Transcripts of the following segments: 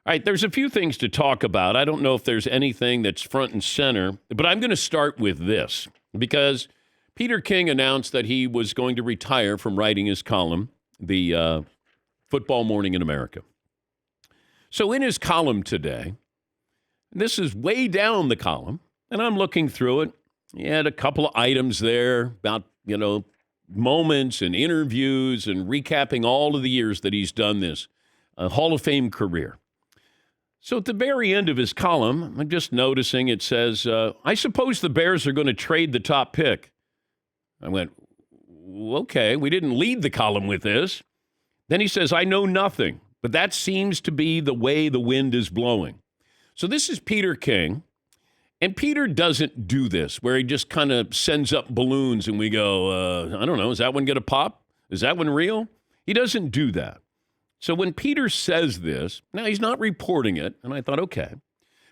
All right, there's a few things to talk about. I don't know if there's anything that's front and center, but I'm going to start with this because Peter King announced that he was going to retire from writing his column, the Football Morning in America. So in his column today, this is way down the column, and I'm looking through it. He had a couple of items there about, moments and interviews and recapping all of the years that he's done this Hall of Fame career. So at the very end of his column, I'm just noticing it says, I suppose the Bears are going to trade the top pick. I went, okay, we didn't lead the column with this. Then he says, I know nothing, but that seems to be the way the wind is blowing. So this is Peter King, and Peter doesn't do this, where he just kind of sends up balloons and we go, I don't know, is that one going to pop? Is that one real? He doesn't do that. So when Peter says this, now he's not reporting it, and I thought, okay,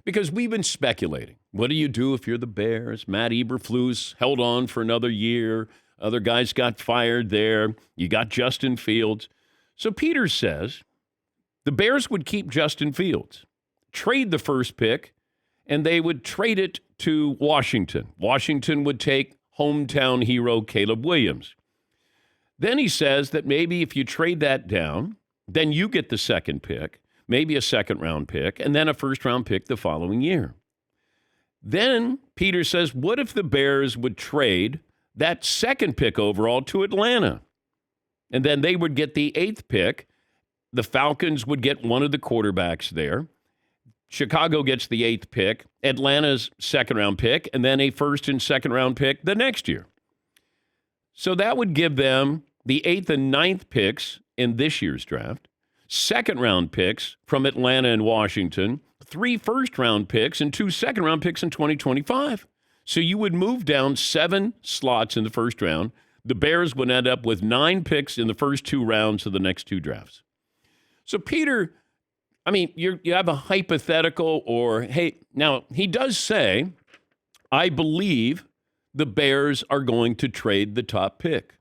because we've been speculating. What do you do if you're the Bears? Matt Eberflus held on for another year. Other guys got fired there. You got Justin Fields. So Peter says the Bears would keep Justin Fields, trade the first pick, and they would trade it to Washington. Washington would take hometown hero Caleb Williams. Then he says that maybe if you trade that down, then you get the second pick, maybe a second-round pick, and then a first-round pick the following year. Then Peter says, what if the Bears would trade that second pick overall to Atlanta? And then they would get the 8th pick. The Falcons would get one of the quarterbacks there. Chicago gets the 8th pick, Atlanta's second-round pick, and then a first and second-round pick the next year. So that would give them the 8th and 9th picks in this year's draft, second-round picks from Atlanta and Washington, 3 first-round picks, and 2 second-round picks in 2025. So you would move down 7 slots in the first round. The Bears would end up with 9 picks in the first 2 rounds of the next 2 drafts. So Peter, I mean, you have a hypothetical or, hey, now he does say, I believe the Bears are going to trade the top pick.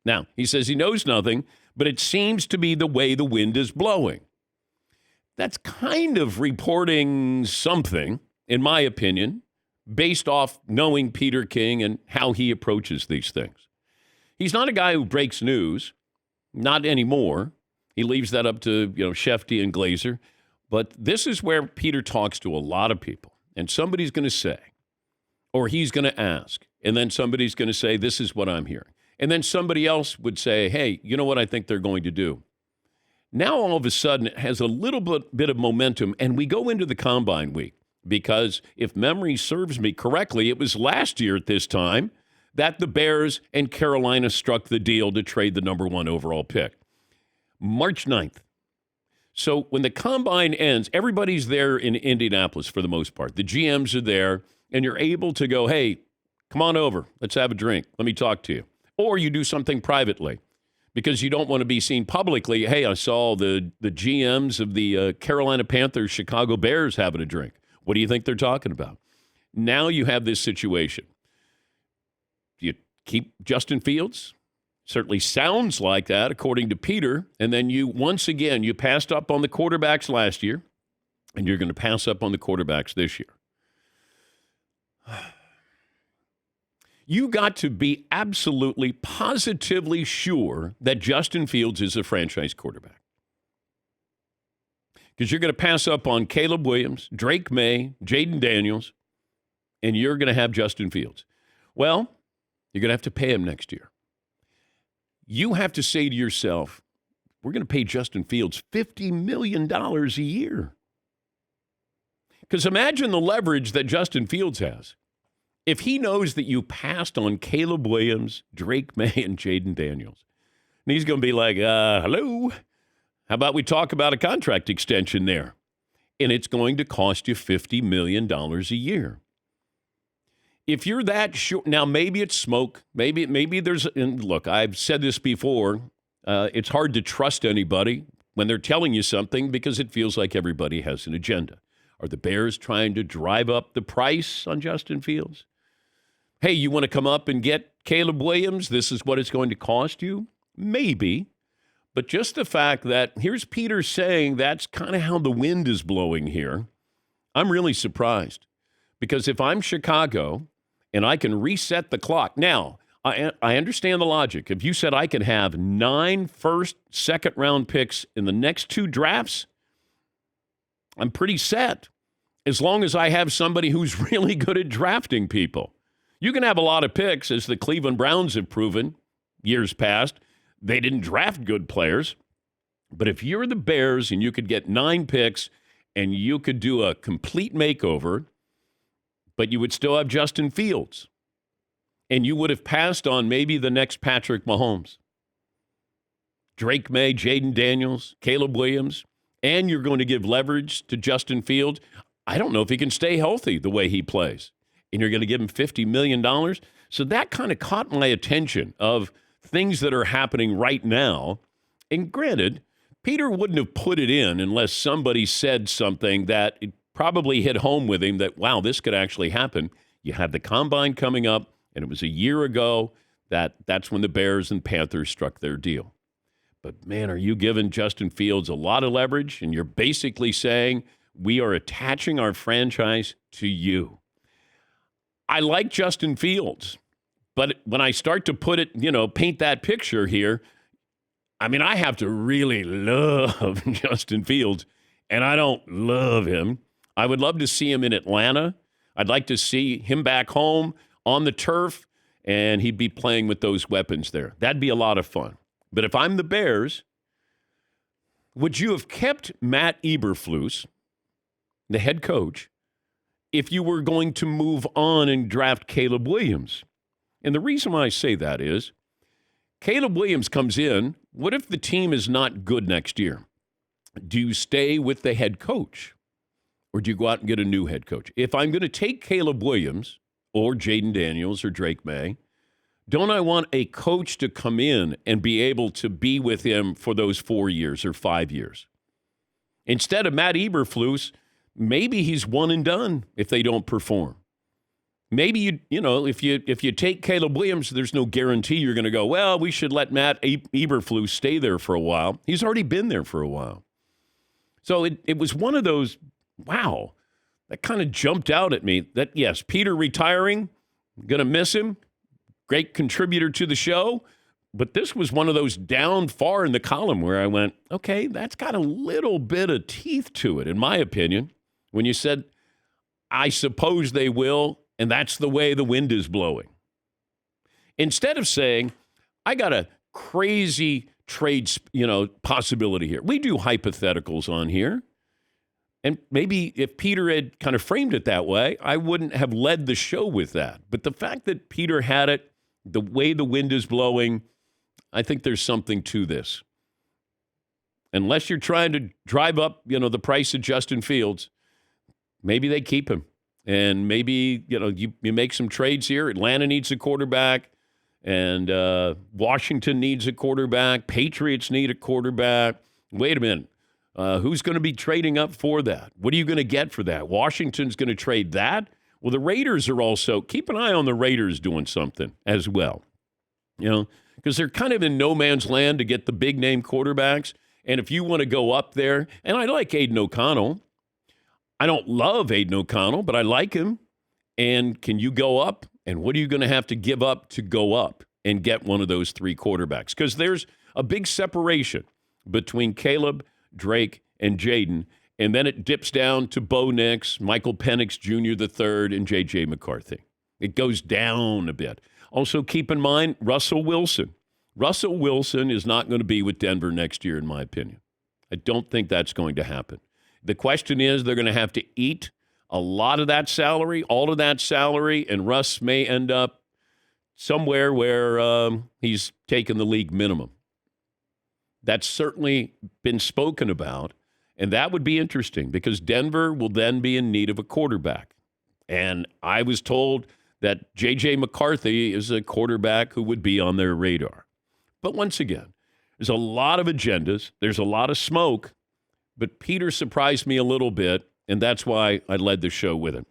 Now, he says he knows nothing, but it seems to be the way the wind is blowing. That's kind of reporting something, in my opinion, based off knowing Peter King and how he approaches these things. He's not a guy who breaks news, not anymore. He leaves that up to, Shefty and Glazer. But this is where Peter talks to a lot of people, and somebody's going to say, or he's going to ask, and then somebody's going to say, this is what I'm hearing. And then somebody else would say, hey, you know what I think they're going to do? Now, all of a sudden, it has a little bit of momentum, and we go into the Combine week because if memory serves me correctly, it was last year at this time that the Bears and Carolina struck the deal to trade the number 1 overall pick. March 9th. So when the Combine ends, everybody's there in Indianapolis for the most part. The GMs are there, and you're able to go, hey, come on over. Let's have a drink. Let me talk to you. Or you do something privately because you don't want to be seen publicly. Hey, I saw the GMs of the Carolina Panthers, Chicago Bears having a drink. What do you think they're talking about? Now you have this situation. Do you keep Justin Fields? Certainly sounds like that, according to Peter. And then you passed up on the quarterbacks last year, and you're going to pass up on the quarterbacks this year. You got to be absolutely, positively sure that Justin Fields is a franchise quarterback. Because you're going to pass up on Caleb Williams, Drake May, Jaden Daniels, and you're going to have Justin Fields. Well, you're going to have to pay him next year. You have to say to yourself, we're going to pay Justin Fields $50 million a year. Because imagine the leverage that Justin Fields has. If he knows that you passed on Caleb Williams, Drake May, and Jaden Daniels, and he's going to be like, hello, how about we talk about a contract extension there? And it's going to cost you $50 million a year. If you're that sure, now maybe it's smoke, maybe there's, and look, I've said this before, it's hard to trust anybody when they're telling you something because it feels like everybody has an agenda. Are the Bears trying to drive up the price on Justin Fields? Hey, you want to come up and get Caleb Williams? This is what it's going to cost you? Maybe. But just the fact that here's Peter saying that's kind of how the wind is blowing here, I'm really surprised. Because if I'm Chicago and I can reset the clock, now, I understand the logic. If you said I could have 9 first, second round picks in the next 2 drafts, I'm pretty set. As long as I have somebody who's really good at drafting people. You can have a lot of picks, as the Cleveland Browns have proven years past. They didn't draft good players. But if you're the Bears and you could get 9 picks and you could do a complete makeover, but you would still have Justin Fields, and you would have passed on maybe the next Patrick Mahomes, Drake May, Jaden Daniels, Caleb Williams, and you're going to give leverage to Justin Fields. I don't know if he can stay healthy the way he plays. And you're going to give him $50 million. So that kind of caught my attention of things that are happening right now. And granted, Peter wouldn't have put it in unless somebody said something that it probably hit home with him that, wow, this could actually happen. You have the combine coming up, and it was a year ago that's when the Bears and Panthers struck their deal. But, man, are you giving Justin Fields a lot of leverage? And you're basically saying we are attaching our franchise to you. I like Justin Fields, but when I start to put it, paint that picture here, I mean, I have to really love Justin Fields, and I don't love him. I would love to see him in Atlanta. I'd like to see him back home on the turf, and he'd be playing with those weapons there. That'd be a lot of fun. But if I'm the Bears, would you have kept Matt Eberflus, the head coach, if you were going to move on and draft Caleb Williams? And the reason why I say that is Caleb Williams comes in. What if the team is not good next year? Do you stay with the head coach, or do you go out and get a new head coach? If I'm going to take Caleb Williams or Jaden Daniels or Drake May, don't I want a coach to come in and be able to be with him for those 4 years or 5 years? Instead of Matt Eberflus, maybe he's one and done if they don't perform. Maybe, if you take Caleb Williams, there's no guarantee you're going to go, well, we should let Matt Eberflus stay there for a while. He's already been there for a while. So it was one of those, wow, that kind of jumped out at me that, yes, Peter retiring, going to miss him. Great contributor to the show, but this was one of those down far in the column where I went, okay, that's got a little bit of teeth to it, in my opinion, when you said, I suppose they will, and that's the way the wind is blowing. Instead of saying, I got a crazy trade, possibility here. We do hypotheticals on here, and maybe if Peter had kind of framed it that way, I wouldn't have led the show with that. But the fact that Peter had it, the way the wind is blowing, I think there's something to this. Unless you're trying to drive up, the price of Justin Fields, maybe they keep him. And maybe, you make some trades here. Atlanta needs a quarterback, and Washington needs a quarterback. Patriots need a quarterback. Wait a minute. Who's going to be trading up for that? What are you going to get for that? Washington's going to trade that? Well, the Raiders are also, keep an eye on the Raiders doing something as well, because they're kind of in no man's land to get the big name quarterbacks. And if you want to go up there, and I like Aiden O'Connell. I don't love Aiden O'Connell, but I like him. And can you go up? And what are you going to have to give up to go up and get one of those 3 quarterbacks? Because there's a big separation between Caleb, Drake, and Jaden. And then it dips down to Bo Nix, Michael Penix Jr. III, and J.J. McCarthy. It goes down a bit. Also, keep in mind, Russell Wilson. Russell Wilson is not going to be with Denver next year, in my opinion. I don't think that's going to happen. The question is, they're going to have to eat a lot of that salary, all of that salary, and Russ may end up somewhere where he's taken the league minimum. That's certainly been spoken about. And that would be interesting because Denver will then be in need of a quarterback. And I was told that J.J. McCarthy is a quarterback who would be on their radar. But once again, there's a lot of agendas. There's a lot of smoke. But Peter surprised me a little bit, and that's why I led the show with him.